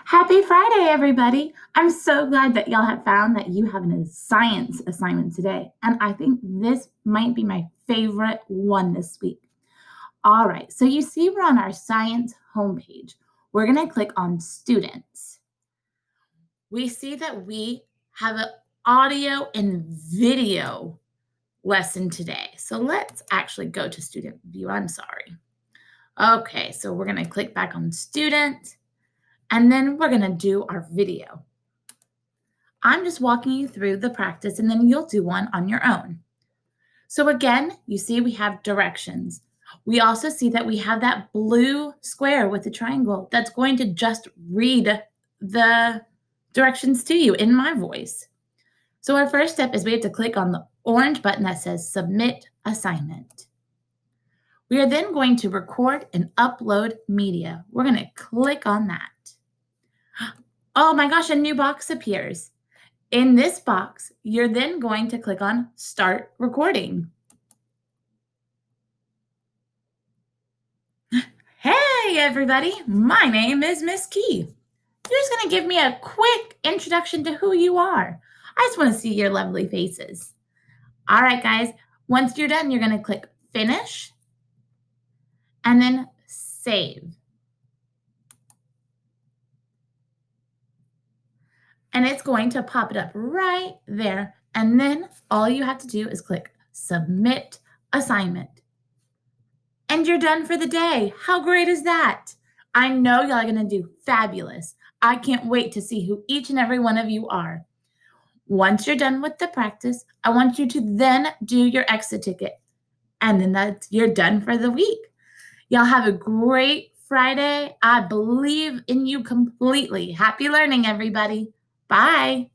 Happy Friday, everybody. I'm so glad that y'all have found that you have a science assignment today. And I think this might be my favorite one this week. All right, so you see we're on our science homepage. We're going to click on students. We see that we have an audio and video lesson today. So let's actually go to student view. I'm sorry. Okay, so we're going to click back on student and then we're going to do our video. I'm just walking you through the practice and then you'll do one on your own. So again, you see we have directions. We also see that we have that blue square with the triangle that's going to just read the directions to you in my voice. So our first step is we have to click on the orange button that says Submit Assignment. We are then going to record and upload media. We're going to click on that. Oh my gosh, a new box appears. In this box, you're then going to click on Start Recording. Hey, everybody. My name is Miss Key. You're just going to give me a quick introduction to who you are. I just want to see your lovely faces. All right, guys. Once you're done, you're going to click Finish and then Save. And it's going to pop it up right there. And then all you have to do is click Submit Assignment. And you're done for the day. How great is that? I know y'all are going to do fabulous. I can't wait to see who each and every one of you are. Once you're done with the practice, I want you to then do your exit ticket. And then you're done for the week. Y'all have a great Friday. I believe in you completely. Happy learning, everybody. Bye.